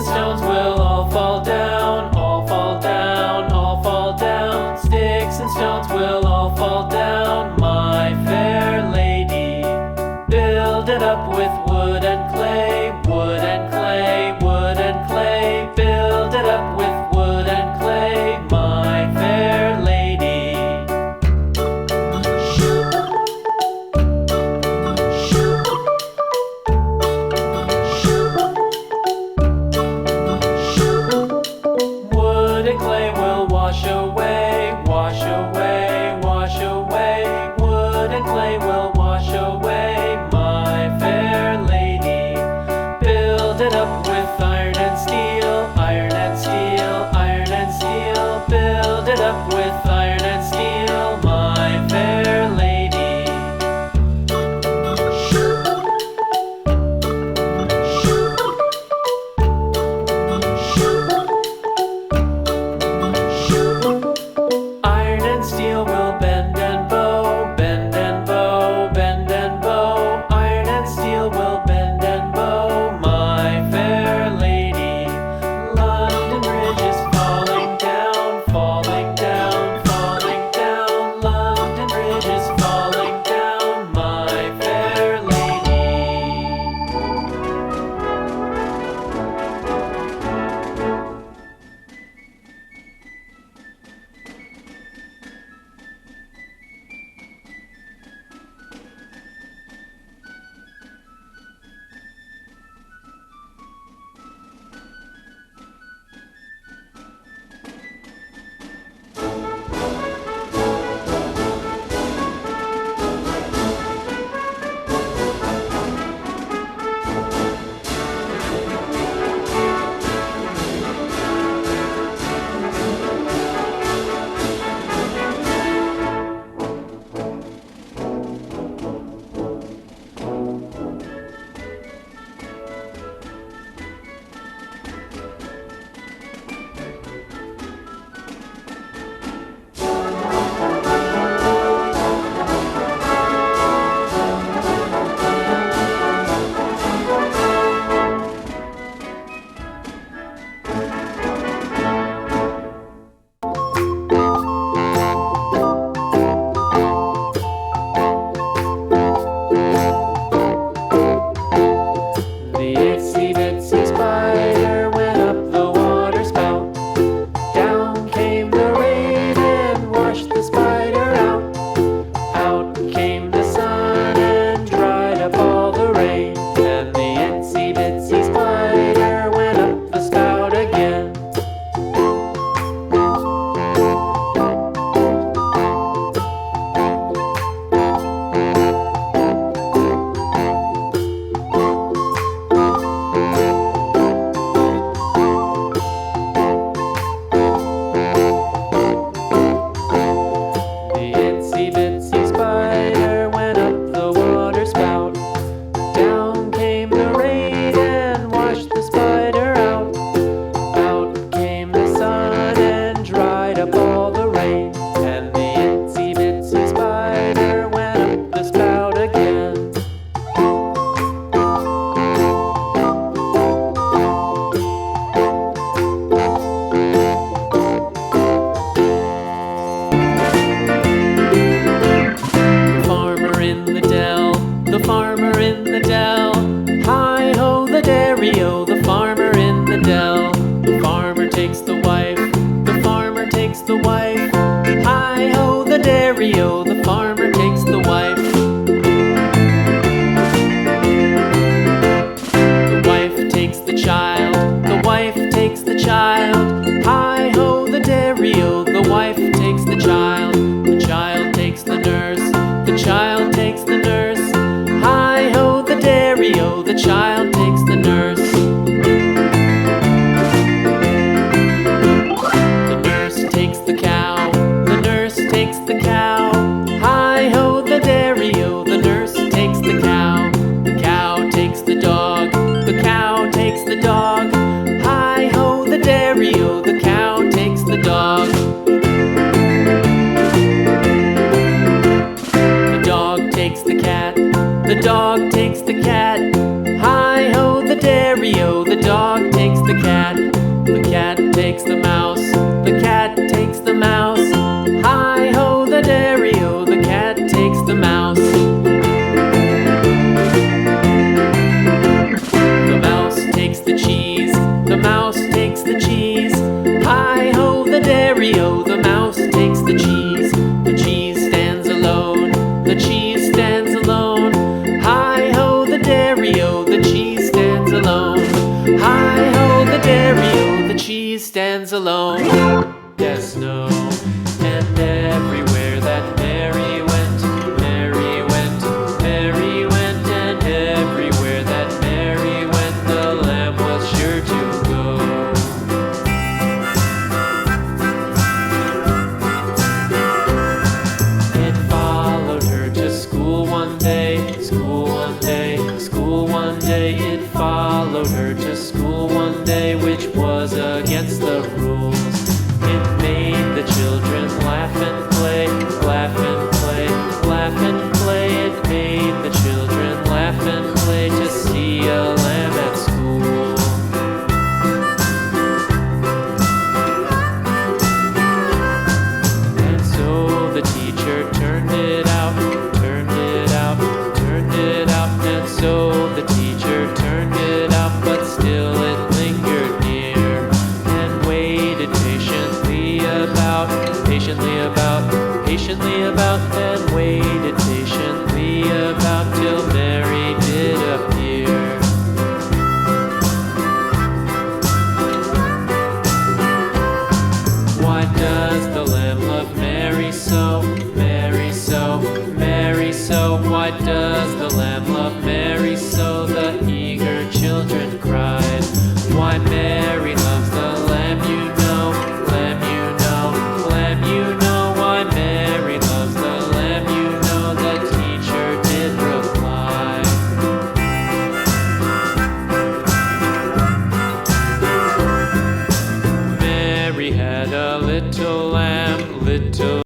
and stones will all fall down, all fall down, all fall down. Sticks and stones will all fall down, my fair lady. Build it up with wood and clay, wood and clay, wood and clay. Build it up with wood and clay, my fair lady. Wood and clay will wash away, wash away, wash away. Wood and clay will wash away, my fair lady. Build it up with iron and steel, iron and steel, iron and steel. Build it up with iron and steel, my fair lady. Iron and steel will bend and bow, bend and bow, bend and bow. Iron and steel will bend and bow, my fair lady. London Bridge is falling down, falling down, falling down. London Bridge is falling down, my fair lady. The itsy bitsy spider went up the water spout. Down came the rain and washed the spider out. Out came the sun and dried up all the rain. And the itsy bitsy spider went up the spout again. The itsy bitsy spider went up the water spout. Down came the rain and washed the spider out. Out came the sun and dried up all the rain. And the itsy bitsy spider went up the spout again. The farmer in the dell, the farmer in the dell. Hi-ho the dairy-o, the farmer in the dell. The farmer takes the wife, the farmer takes the wife. Hi-ho the dairy-o, the farmer takes the wife. The wife takes the child, the wife takes the child. Hi-ho the dairy-o, the wife takes the child. The child takes the nurse, the child takes the nurse. Hi-ho the dairy-o, the child takes the nurse. The nurse takes the cow, the nurse takes the cow. Hi-ho the dairy-o, the nurse takes the cow. The cow takes the dog, the cow takes the dog. Hi-ho the dairy-o, the cow takes the dog. The dog takes the cat, the dog takes the cat. Hi-ho the dairy-o, the dog takes the cat. she stands alone. Yes, no. And everywhere that Mary went, Mary went, Mary went, and everywhere that Mary went, the lamb was sure to go. It followed her to school one day, school one day, school one day. It followed her to school one day, which was against the rules. It made the children laugh and play, laugh and play, laugh and play. It made the children laugh and play to see a lamb at school. And so the teacher turned it out, turned it out, turned it out. And so the teacher turned it out, but still it lingered near and waited patiently about, and waited patiently about till Mary did appear. Why does the lamb love Mary so, Mary so, Mary so? Why does the lamb love Mary so? The eager children cried. Why Mary loves the lamb, you know, lamb, you know, lamb, you know. Why Mary loves the lamb, you know, the teacher did reply. Mary had a little lamb, little